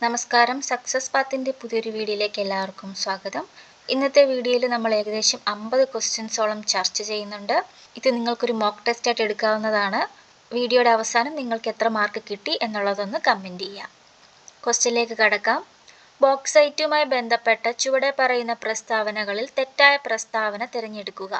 നമസ്കാരം. സക്സസ് പാത്തിൻ്റെ പുതിയൊരു വീഡിയോയിലേക്ക് എല്ലാവർക്കും സ്വാഗതം. ഇന്നത്തെ വീഡിയോയിൽ നമ്മൾ ഏകദേശം 50 ക്വസ്റ്റ്യൻസോളം ചർച്ച ചെയ്യുന്നുണ്ട്. ഇത് നിങ്ങൾക്കൊരു മോക്ക് ടെസ്റ്റായിട്ട് എടുക്കാവുന്നതാണ്. വീഡിയോയുടെ അവസാനം നിങ്ങൾക്ക് എത്ര മാർക്ക് കിട്ടി എന്നുള്ളതൊന്ന് കമൻറ്റ് ചെയ്യാം. ക്വസ്റ്റ്യനിലേക്ക് കടക്കാം. ബോക്സൈറ്റുമായി ബന്ധപ്പെട്ട ചുവടെ പറയുന്ന പ്രസ്താവനകളിൽ തെറ്റായ പ്രസ്താവന തിരഞ്ഞെടുക്കുക.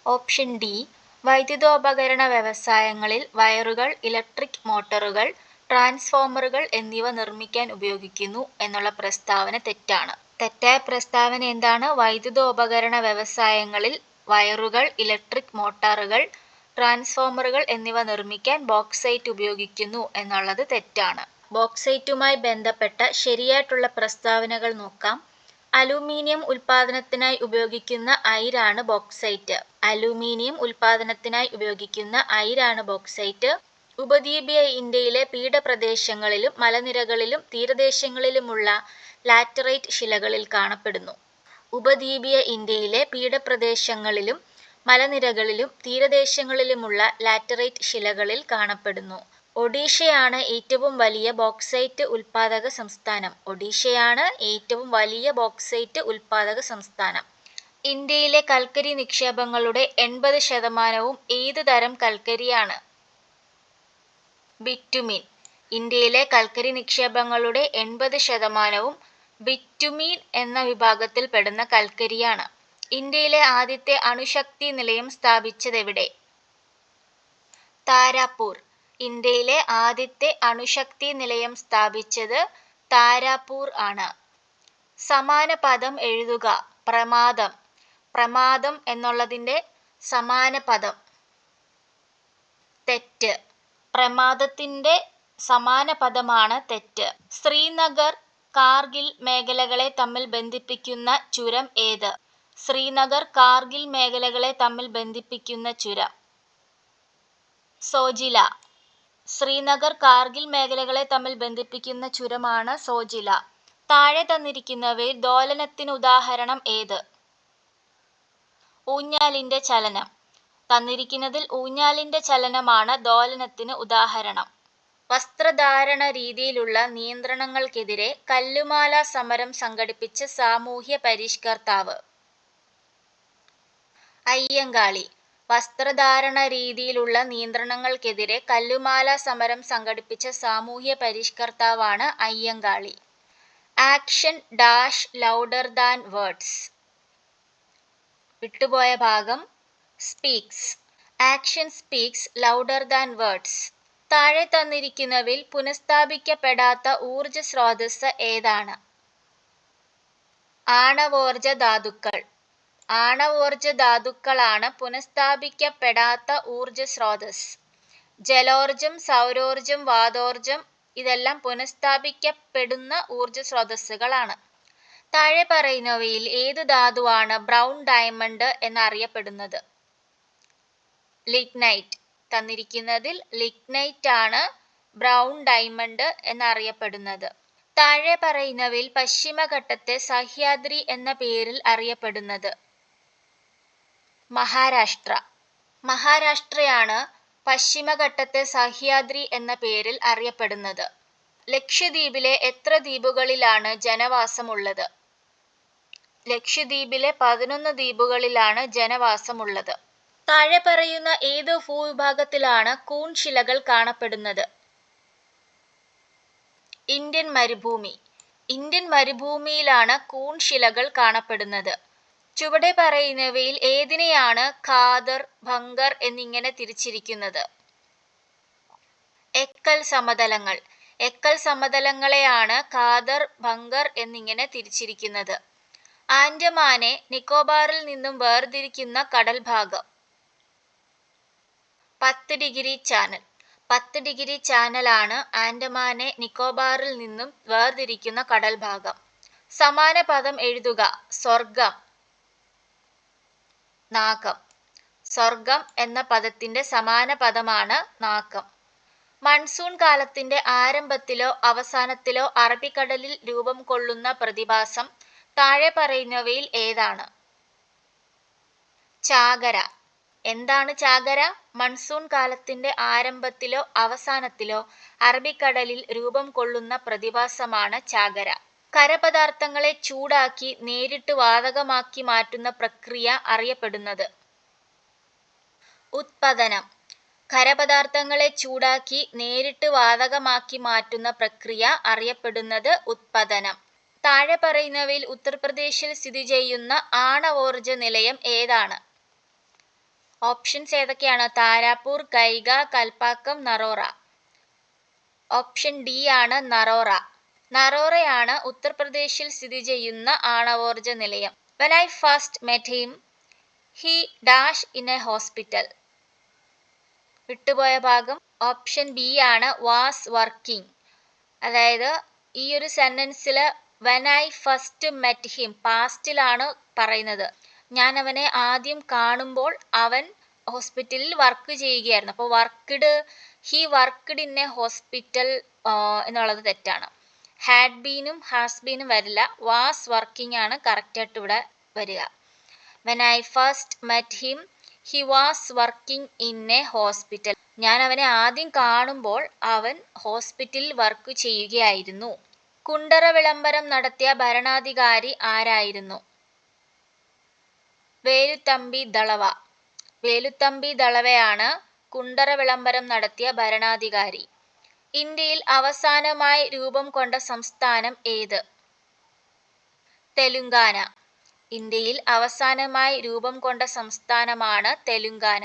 ഓപ്ഷൻ ഡി, വൈദ്യുതോപകരണ വ്യവസായങ്ങളിൽ വയറുകൾ, ഇലക്ട്രിക് മോട്ടോറുകൾ, ട്രാൻസ്ഫോമറുകൾ എന്നിവ നിർമ്മിക്കാൻ ഉപയോഗിക്കുന്നു എന്നുള്ള പ്രസ്താവന തെറ്റാണ്. തെറ്റായ പ്രസ്താവന എന്താണ്? വൈദ്യുതോപകരണ വ്യവസായങ്ങളിൽ വയറുകൾ, ഇലക്ട്രിക് മോട്ടോറുകൾ, ട്രാൻസ്ഫോമറുകൾ എന്നിവ നിർമ്മിക്കാൻ ബോക്സൈറ്റ് ഉപയോഗിക്കുന്നു എന്നുള്ളത് തെറ്റാണ്. ബോക്സൈറ്റുമായി ബന്ധപ്പെട്ട ശരിയായിട്ടുള്ള പ്രസ്താവനകൾ നോക്കാം. അലൂമിനിയം ഉൽപാദനത്തിനായി ഉപയോഗിക്കുന്ന അയിരാണ് ബോക്സൈറ്റ്. അലൂമിനിയം ഉൽപാദനത്തിനായി ഉപയോഗിക്കുന്ന അയിരാണ് ബോക്സൈറ്റ്. ഉപദ്വീപീയ ഇന്ത്യയിലെ പീഠപ്രദേശങ്ങളിലും മലനിരകളിലും തീരദേശങ്ങളിലുമുള്ള ലാറ്ററൈറ്റ് ശിലകളിൽ കാണപ്പെടുന്നു. ഉപദ്വീപീയ ഇന്ത്യയിലെ പീഠപ്രദേശങ്ങളിലും മലനിരകളിലും തീരദേശങ്ങളിലുമുള്ള ലാറ്ററൈറ്റ് ശിലകളിൽ കാണപ്പെടുന്നു. ഒഡീഷയാണ് ഏറ്റവും വലിയ ബോക്സൈറ്റ് ഉൽപാദക സംസ്ഥാനം. ഒഡീഷയാണ് ഏറ്റവും വലിയ ബോക്സൈറ്റ് ഉൽപാദക സംസ്ഥാനം. ഇന്ത്യയിലെ കൽക്കരി നിക്ഷേപങ്ങളുടെ 80% ഏത് തരം കൽക്കരിയാണ്? ബിറ്റുമിൻ. ഇന്ത്യയിലെ കൽക്കരി നിക്ഷേപങ്ങളുടെ 80% ബിറ്റുമീൻ എന്ന വിഭാഗത്തിൽ പെടുന്ന കൽക്കരിയാണ്. ഇന്ത്യയിലെ ആദ്യത്തെ അണുശക്തി നിലയം സ്ഥാപിച്ചതെവിടെ? താരാപൂർ. ഇന്ത്യയിലെ ആദ്യത്തെ അണുശക്തി നിലയം സ്ഥാപിച്ചത് താരാപൂർ ആണ്. സമാന പദം എഴുതുക. പ്രമാദം. പ്രമാദം എന്നുള്ളതിൻ്റെ സമാന പദം. തെറ്റ്. പ്രമാദത്തിൻ്റെ സമാന പദമാണ് തെറ്റ്. ശ്രീനഗർ, കാർഗിൽ മേഖലകളെ തമ്മിൽ ബന്ധിപ്പിക്കുന്ന ചുരം ഏത്? ശ്രീനഗർ, കാർഗിൽ മേഖലകളെ തമ്മിൽ ബന്ധിപ്പിക്കുന്ന ചുരം സോജില. ശ്രീനഗർ, കാർഗിൽ മേഖലകളെ തമ്മിൽ ബന്ധിപ്പിക്കുന്ന ചുരമാണ് സോജില. താഴെ തന്നിരിക്കുന്നവയിൽ ദോലനത്തിന് ഉദാഹരണം ഏത്? ഊഞ്ഞാലിൻ്റെ ചലനം. തന്നിരിക്കുന്നതിൽ ഊഞ്ഞാലിൻ്റെ ചലനമാണ് ദോലനത്തിന് ഉദാഹരണം. വസ്ത്രധാരണ രീതിയിലുള്ള നിയന്ത്രണങ്ങൾക്കെതിരെ കല്ലുമാല സമരം സംഘടിപ്പിച്ച സാമൂഹ്യ പരിഷ്കർത്താവ്? അയ്യങ്കാളി. വസ്ത്രധാരണ രീതിയിലുള്ള നിയന്ത്രണങ്ങൾക്കെതിരെ കല്ലുമാല സമരം സംഘടിപ്പിച്ച സാമൂഹ്യ പരിഷ്കർത്താവാണ് Ayyankali. Action dash louder than words. വിട്ടുപോയ ഭാഗം speaks. Action speaks louder than words. താഴെ തന്നിരിക്കുന്നവയിൽ പുനഃസ്ഥാപിക്കപ്പെടാത്ത ഊർജ സ്രോതസ്സ് ഏതാണ്? ആണവോർജ ധാതുക്കൾ. ആണവോർജ ധാതുക്കളാണ് പുനഃസ്ഥാപിക്കപ്പെടാത്ത ഊർജ സ്രോതസ്. ജലോർജം, സൗരോർജം, വാതോർജം ഇതെല്ലാം പുനഃസ്ഥാപിക്കപ്പെടുന്ന ഊർജ സ്രോതസ്സുകളാണ്. താഴെ പറയുന്നവയിൽ ഏത് ധാതുവാണ് ബ്രൗൺ ഡയമണ്ട് എന്നറിയപ്പെടുന്നത്? ലിഗ്നൈറ്റ്. തന്നിരിക്കുന്നതിൽ ലിഗ്നൈറ്റ് ആണ് ബ്രൗൺ ഡയമണ്ട് എന്നറിയപ്പെടുന്നത്. താഴെ പറയുന്നവയിൽ പശ്ചിമഘട്ടത്തെ സഹ്യാദ്രി എന്ന പേരിൽ അറിയപ്പെടുന്നത്? മഹാരാഷ്ട്ര. മഹാരാഷ്ട്രയാണ് പശ്ചിമഘട്ടത്തെ സഹ്യാദ്രി എന്ന പേരിൽ അറിയപ്പെടുന്നത്. ലക്ഷദ്വീപിലെ എത്ര ദ്വീപുകളിലാണ് ജനവാസമുള്ളത്? ലക്ഷദ്വീപിലെ 11 ദ്വീപുകളിലാണ് ജനവാസമുള്ളത്. താഴെ പറയുന്ന ഏത് ഭൂവിഭാഗത്തിലാണ് കൂൺ ശിലകൾ കാണപ്പെടുന്നത്? ഇന്ത്യൻ മരുഭൂമി. ഇന്ത്യൻ മരുഭൂമിയിലാണ് കൂൺ ശിലകൾ കാണപ്പെടുന്നത്. ചുവടെ പറയുന്നവയിൽ ഏതിനെയാണ് ഖാദർ, ഭംഗർ എന്നിങ്ങനെ തിരിച്ചിരിക്കുന്നത്? എക്കൽ സമതലങ്ങൾ. എക്കൽ സമതലങ്ങളെയാണ് ഖാദർ, ഭംഗർ എന്നിങ്ങനെ തിരിച്ചിരിക്കുന്നത്. ആൻഡമാനെ നിക്കോബാറിൽ നിന്നും വേർതിരിക്കുന്ന കടൽ ഭാഗം? 10 ഡിഗ്രി ചാനൽ. 10 ഡിഗ്രി ചാനലാണ് ആൻഡമാനെ നിക്കോബാറിൽ നിന്നും വേർതിരിക്കുന്ന കടൽ ഭാഗം. സമാന പദം എഴുതുക. സ്വർഗം, നാഗം. സ്വർഗം എന്ന പദത്തിന്റെ സമാന പദമാണ് നാഗം. മൺസൂൺ കാലത്തിന്റെ ആരംഭത്തിലോ അവസാനത്തിലോ അറബിക്കടലിൽ രൂപം കൊള്ളുന്ന പ്രതിഭാസം താഴെ പറയുന്നവയിൽ ഏതാണ്? ചാകര. എന്താണ് ചാകര? മൺസൂൺ കാലത്തിന്റെ ആരംഭത്തിലോ അവസാനത്തിലോ അറബിക്കടലിൽ രൂപം കൊള്ളുന്ന പ്രതിഭാസമാണ് ചാകര. ഖരപദാർത്ഥങ്ങളെ ചൂടാക്കി നേരിട്ട് വാതകമാക്കി മാറ്റുന്ന പ്രക്രിയ അറിയപ്പെടുന്നത്. ഉത്പതനം. ഖരപദാർത്ഥങ്ങളെ ചൂടാക്കി നേരിട്ട് വാതകമാക്കി മാറ്റുന്ന പ്രക്രിയ അറിയപ്പെടുന്നത് ഉത്പതനം. താഴെ പറയുന്നവയിൽ ഉത്തർപ്രദേശിൽ സ്ഥിതി ചെയ്യുന്ന ആണവോർജ നിലയം ഏതാണ്? ഓപ്ഷൻസ് ഏതൊക്കെയാണ്? താരാപൂർ, കൈഗ, കൽപ്പാക്കം, നറോറ. ഓപ്ഷൻ ഡി ആണ് നറോറ. നറോറയാണ് ഉത്തർപ്രദേശിൽ സ്ഥിതി ചെയ്യുന്ന ആണവോർജ നിലയം. When I first met him, he dash in a hospital. വിട്ടുപോയ ഭാഗം ഓപ്ഷൻ ബി ആണ് was working. അതായത് ഈ ഒരു സെന്റൻസിൽ when I first met him പാസ്റ്റിലാണ് പറയുന്നത്. ഞാൻ അവനെ ആദ്യം കാണുമ്പോൾ അവൻ ഹോസ്പിറ്റലിൽ വർക്ക് ചെയ്യുകയായിരുന്നു. അപ്പോൾ he worked in A hospital എന്നുള്ളത് തെറ്റാണ്. ഹാഡ് ബീനും ഹാസ് ബീനും വരില്ല. വാസ് വർക്കിംഗ് ആണ് കറക്റ്റായിട്ട് ഇവിടെ വരിക. When I first met him he was working in A hospital. ഞാൻ അവനെ ആദ്യം കാണുമ്പോൾ അവൻ ഹോസ്പിറ്റലിൽ വർക്ക് ചെയ്യുകയായിരുന്നു. കുണ്ടറ വിളംബരം നടത്തിയ ഭരണാധികാരി ആരായിരുന്നു? വേലുത്തമ്പി ദളവ. വേലുത്തമ്പി ദളവയാണ് കുണ്ടറ വിളംബരം നടത്തിയ ഭരണാധികാരി. ഇന്ത്യയിൽ അവസാനമായി രൂപം കൊണ്ട സംസ്ഥാനം ഏത്? തെലുങ്കാന. ഇന്ത്യയിൽ അവസാനമായി രൂപം കൊണ്ട സംസ്ഥാനമാണ് തെലുങ്കാന.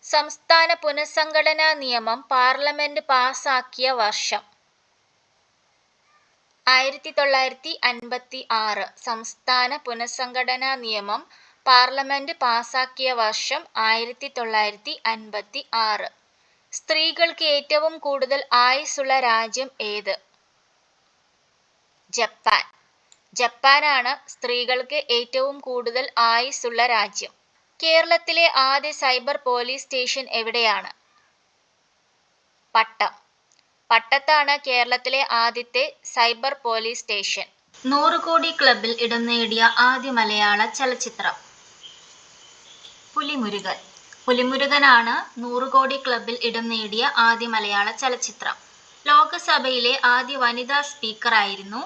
സംസ്ഥാന പുനഃസംഘടനാ നിയമം പാർലമെന്റ് പാസാക്കിയ വർഷം? 1956. സംസ്ഥാന പുനഃസംഘടനാ നിയമം പാർലമെന്റ് പാസാക്കിയ വർഷം 1956. സ്ത്രീകൾക്ക് ഏറ്റവും കൂടുതൽ ആയുസ്സുള്ള രാജ്യം ഏത്? ജപ്പാൻ. ജപ്പാനാണ് സ്ത്രീകൾക്ക് ഏറ്റവും കൂടുതൽ ആയുസ്സുള്ള രാജ്യം. കേരളത്തിലെ ആദ്യ സൈബർ പോലീസ് സ്റ്റേഷൻ എവിടെയാണ്? പട്ടം. പട്ടത്താണ് കേരളത്തിലെ ആദ്യത്തെ സൈബർ പോലീസ് സ്റ്റേഷൻ. 100 കോടി ക്ലബിൽ ഇടം നേടിയ ആദ്യ മലയാള ചലച്ചിത്രം? പുലിമുരുകൻ. പുലിമുരുകനാണ് 100 കോടി ക്ലബിൽ ഇടം നേടിയ ആദ്യ മലയാള ചലച്ചിത്രം. ലോകസഭയിലെ ആദ്യ വനിതാ സ്പീക്കറായിരുന്നു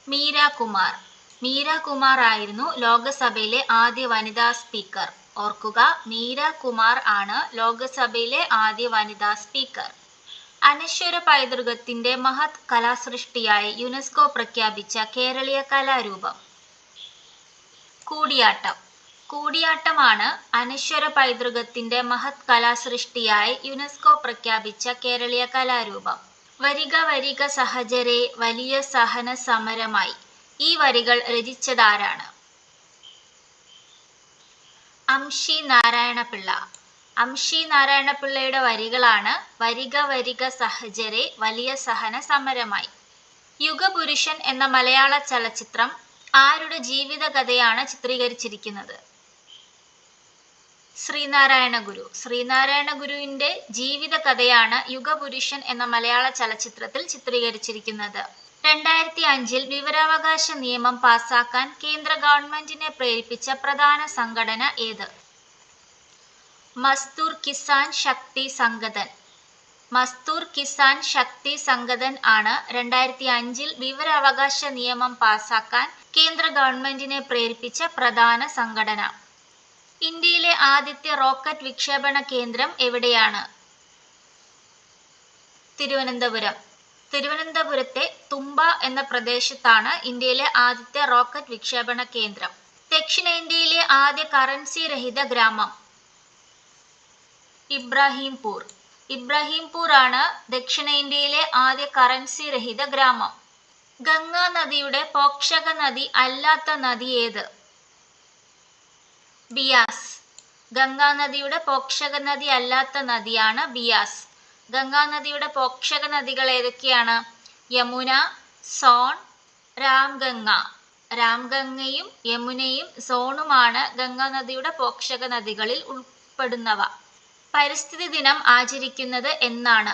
മീര കുമാർ. മീര കുമാർ ആയിരുന്നു ലോകസഭയിലെ ആദ്യ വനിതാ സ്പീക്കർ. ഓർക്കുക, മീര കുമാർ ആണ് ലോകസഭയിലെ ആദ്യ വനിതാ സ്പീക്കർ. അനശ്വര പൈതൃകത്തിന്റെ മഹത് കലാസൃഷ്ടിയായി യുനെസ്കോ പ്രഖ്യാപിച്ച കേരളീയ കലാരൂപം? കൂടിയാട്ടം. കൂടിയാട്ടമാണ് അനശ്വര പൈതൃകത്തിന്റെ മഹത് കലാസൃഷ്ടിയായി യുനെസ്കോ പ്രഖ്യാപിച്ച കേരളീയ കലാരൂപം. വരിക വരിക സഹചരേ വലിയ സഹന സമരമായി. ഈ വരികൾ രചിച്ചതാരാണ്? അംശി നാരായണപിള്ള. അംശി നാരായണപിള്ളയുടെ വരികളാണ് വരിക വരിക സഹചരേ വലിയ സഹന സമരമായി. യുഗപുരുഷൻ എന്ന മലയാള ചലച്ചിത്രം ആരുടെ ജീവിതകഥയാണ് ചിത്രീകരിച്ചിരിക്കുന്നത്? ശ്രീനാരായണ ഗുരു. ശ്രീനാരായണ ഗുരുവിന്റെ ജീവിതകഥയാണ് യുഗപുരുഷൻ എന്ന മലയാള ചലച്ചിത്രത്തിൽ ചിത്രീകരിച്ചിരിക്കുന്നത്. 2005 വിവരാവകാശ നിയമം പാസാക്കാൻ കേന്ദ്ര ഗവൺമെന്റിനെ പ്രേരിപ്പിച്ച പ്രധാന സംഘടന ഏത്? മസ്ദൂർ കിസാൻ ശക്തി സംഗതൻ. മസ്ദൂർ കിസാൻ ശക്തി സംഗതൻ ആണ് 2005 വിവരാവകാശ നിയമം പാസാക്കാൻ കേന്ദ്ര ഗവൺമെന്റിനെ പ്രേരിപ്പിച്ച പ്രധാന സംഘടന. ഇന്ത്യയിലെ ആദ്യത്തെ റോക്കറ്റ് വിക്ഷേപണ കേന്ദ്രം എവിടെയാണ്? തിരുവനന്തപുരം. തിരുവനന്തപുരത്തെ തുമ്പ എന്ന പ്രദേശത്താണ് ഇന്ത്യയിലെ ആദ്യത്തെ റോക്കറ്റ് വിക്ഷേപണ കേന്ദ്രം. ദക്ഷിണേന്ത്യയിലെ ആദ്യ കറൻസി രഹിത ഗ്രാമം? ഇബ്രാഹിംപൂർ. ഇബ്രാഹിംപൂർ ആണ് ദക്ഷിണേന്ത്യയിലെ ആദ്യ കറൻസി രഹിത ഗ്രാമം. ഗംഗാ നദിയുടെ പോഷക നദി അല്ലാത്ത നദി ഏത്? ബിയാസ്. ഗംഗാ നദിയുടെ പോഷക നദി അല്ലാത്ത നദിയാണ് ബിയാസ്. ഗംഗാ നദിയുടെ പോഷക നദികൾ ഏതൊക്കെയാണ്? യമുന, സോൺ, രാംഗംഗ. രാംഗംഗയും യമുനയും സോണുമാണ് ഗംഗാ നദിയുടെ പോഷക നദികളിൽ ഉൾപ്പെടുന്നവ. പരിസ്ഥിതി ദിനം ആചരിക്കുന്നത് എന്നാണ്?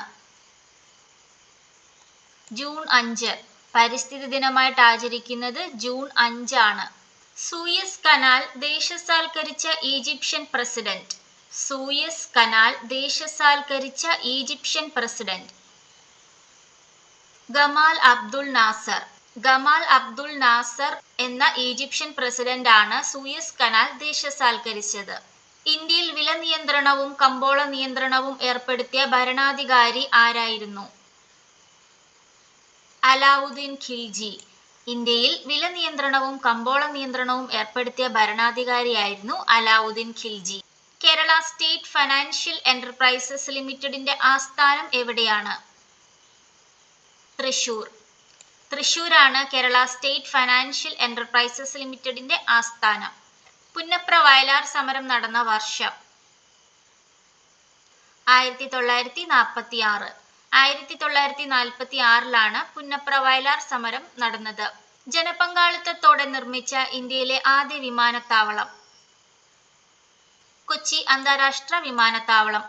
ജൂൺ 5. പരിസ്ഥിതി ദിനമായിട്ട് ആചരിക്കുന്നത് ജൂൺ 5 ആണ്. സൂയസ് കനാൽ ദേശസാൽക്കരിച്ച ഈജിപ്ഷ്യൻ പ്രസിഡന്റ്. സൂയസ് കനാൽ ദേശസാൽക്കരിച്ച Egyptian president Gamal Abdul Nasser. Gamal Abdul Nasser എന്ന ഈജിപ്ഷ്യൻ പ്രസിഡന്റ് ആണ് സൂയസ് കനാൽ ദേശസാൽക്കരിച്ചത്. ഇന്ത്യയിൽ വില നിയന്ത്രണവും കമ്പോള നിയന്ത്രണവും ഏർപ്പെടുത്തിയ ഭരണാധികാരി ആരായിരുന്നു? അലാവുദ്ദീൻ ഖിൽജി. ഇന്ത്യയിൽ വില നിയന്ത്രണവും കമ്പോള നിയന്ത്രണവും ഏർപ്പെടുത്തിയ ഭരണാധികാരിയായിരുന്നു Alauddin Khilji. Kerala state financial enterprises ലിമിറ്റഡിന്റെ ആസ്ഥാനം എവിടെയാണ്? തൃശൂർ. തൃശൂരാണ് കേരള സ്റ്റേറ്റ് ഫൈനാൻഷ്യൽ എന്റർപ്രൈസസ് ലിമിറ്റഡിന്റെ ആസ്ഥാനം. പുന്നപ്ര വയലാർ സമരം നടന്ന വർഷം? 1946. 1946 പുന്നപ്ര വയലാർ സമരം നടന്നത്. ജനപങ്കാളിത്തത്തോടെ നിർമ്മിച്ച ഇന്ത്യയിലെ ആദ്യ വിമാനത്താവളം? കൊച്ചി അന്താരാഷ്ട്ര വിമാനത്താവളം.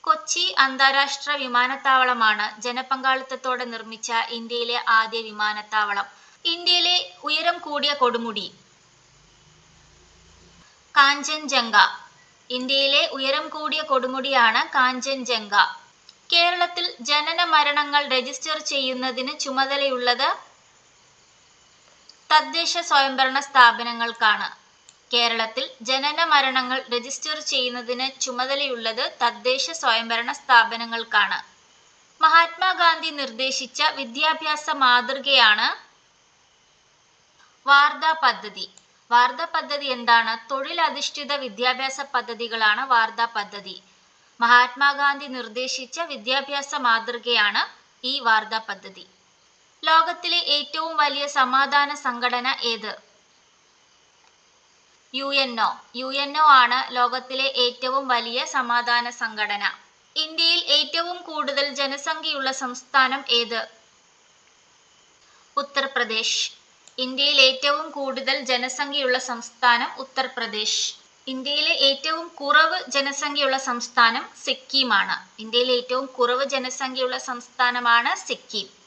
കൊച്ചി അന്താരാഷ്ട്ര വിമാനത്താവളമാണ് ജനപങ്കാളിത്തത്തോടെ നിർമ്മിച്ച ഇന്ത്യയിലെ ആദ്യ വിമാനത്താവളം. ഇന്ത്യയിലെ ഉയരം കൂടിയ കൊടുമുടി? കാഞ്ചൻജംഗ. ഇന്ത്യയിലെ ഉയരം കൂടിയ കൊടുമുടിയാണ് കാഞ്ചൻജംഗ. കേരളത്തിൽ ജനന മരണങ്ങൾ രജിസ്റ്റർ ചെയ്യുന്നതിന് ചുമതലയുള്ളത് തദ്ദേശ സ്വയംഭരണ സ്ഥാപനങ്ങൾക്കാണ്. കേരളത്തിൽ ജനന മരണങ്ങൾ രജിസ്റ്റർ ചെയ്യുന്നതിന് ചുമതലയുള്ളത് തദ്ദേശ സ്വയംഭരണ സ്ഥാപനങ്ങൾക്കാണ്. മഹാത്മാഗാന്ധി നിർദ്ദേശിച്ച വിദ്യാഭ്യാസ മാതൃകയാണ് വാർധ പദ്ധതി. വാർധ പദ്ധതി എന്താണ്? തൊഴിലധിഷ്ഠിത വിദ്യാഭ്യാസ പദ്ധതികളാണ് വാർധ പദ്ധതി. മഹാത്മാഗാന്ധി നിർദ്ദേശിച്ച വിദ്യാഭ്യാസ മാതൃകയാണ് ഈ വാർധ പദ്ധതി. ലോകത്തിലെ ഏറ്റവും വലിയ സമാധാന സംഘടന ഏത്? യുഎൻഒ. യുഎൻഒ ആണ് ലോകത്തിലെ ഏറ്റവും വലിയ സമാധാന സംഘടന. ഇന്ത്യയിൽ ഏറ്റവും കൂടുതൽ ജനസംഖ്യയുള്ള സംസ്ഥാനം ഏത്? ഉത്തർപ്രദേശ്. ഇന്ത്യയിൽ ഏറ്റവും കൂടുതൽ ജനസംഖ്യയുള്ള സംസ്ഥാനം ഉത്തർപ്രദേശ്. ഇന്ത്യയിലെ ഏറ്റവും കുറവ് ജനസംഖ്യയുള്ള സംസ്ഥാനം സിക്കിമാണ്. ഇന്ത്യയിലെ ഏറ്റവും കുറവ് ജനസംഖ്യയുള്ള സംസ്ഥാനമാണ് സിക്കിം.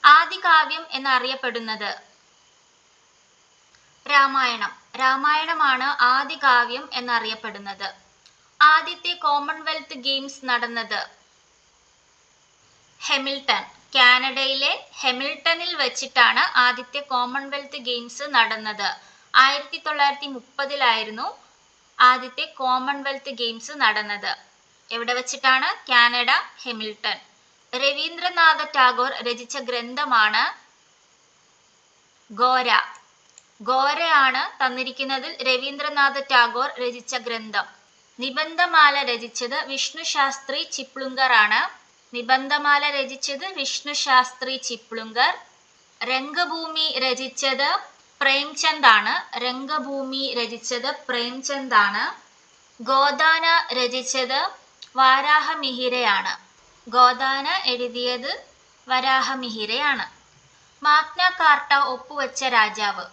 ആദികാവ്യം എന്നറിയപ്പെടുന്നത്? രാമായണം. രാമായണമാണ് ആദികാവ്യം എന്നറിയപ്പെടുന്നത്. ആദ്യത്തെ കോമൺവെൽത്ത് ഗെയിംസ് നടന്നത്? ഹെമിൽട്ടൺ. കാനഡയിലെ ഹെമിൽട്ടണിൽ വെച്ചിട്ടാണ് ആദ്യത്തെ കോമൺവെൽത്ത് ഗെയിംസ് നടന്നത്. 1930 ആദ്യത്തെ കോമൺവെൽത്ത് ഗെയിംസ് നടന്നത്. എവിടെ വെച്ചിട്ടാണ്? കാനഡ, ഹെമിൽട്ടൺ. രവീന്ദ്രനാഥ ടാഗോർ രചിച്ച ഗ്രന്ഥമാണ് ഗോര. ഗോരയാണ് തന്നിരിക്കുന്നതിൽ രവീന്ദ്രനാഥ ടാഗോർ രചിച്ച ഗ്രന്ഥം. നിബന്ധമാല രചിച്ചത് വിഷ്ണു ശാസ്ത്രി ചിപ്ലുങ്കർ ആണ്. നിബന്ധമാല രചിച്ചത് വിഷ്ണു ശാസ്ത്രി ചിപ്ലുങ്കർ. രംഗഭൂമി രചിച്ചത് പ്രേംചന്ദ് ആണ്. രംഗഭൂമി രചിച്ചത് പ്രേംചന്ദ് ആണ്. ഗോദാന രചിച്ചത് വരാഹമിഹിരയാണ്. ഗോദാന എഴുതിയത് വരാഹമിഹിരയാണ്. മാഗ്ന കാർട്ട ഒപ്പുവെച്ച രാജാവ്?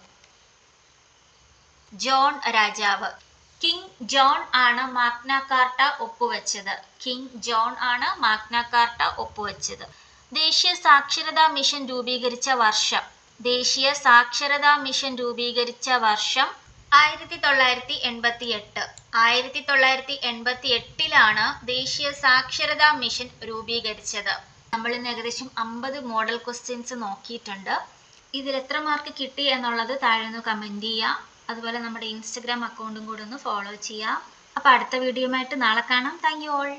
ജോൺ രാജാവ്. കിങ് ജോൺ ആണ് മാഗ്ന കാർട്ട ഒപ്പുവെച്ചത്. കിങ് ജോൺ ആണ് മാഗ്ന കാർട്ട ഒപ്പുവെച്ചത്. ദേശീയ സാക്ഷരതാ മിഷൻ രൂപീകരിച്ച വർഷം? ദേശീയ സാക്ഷരതാ മിഷൻ രൂപീകരിച്ച വർഷം 1988. 1988 ദേശീയ സാക്ഷരതാ മിഷൻ രൂപീകരിച്ചത്. നമ്മൾ ഇന്ന് ഏകദേശം 50 മോഡൽ ക്വസ്റ്റ്യൻസ് നോക്കിയിട്ടുണ്ട്. ഇതിൽ എത്ര മാർക്ക് കിട്ടി എന്നുള്ളത് താഴെ ഒന്ന് കമൻറ്റ് ചെയ്യുക. അതുപോലെ നമ്മുടെ ഇൻസ്റ്റഗ്രാം അക്കൗണ്ടും കൂടെ ഒന്ന് ഫോളോ ചെയ്യുക. അപ്പോൾ അടുത്ത വീഡിയോയുമായിട്ട് നാളെ കാണാം. Thank you all.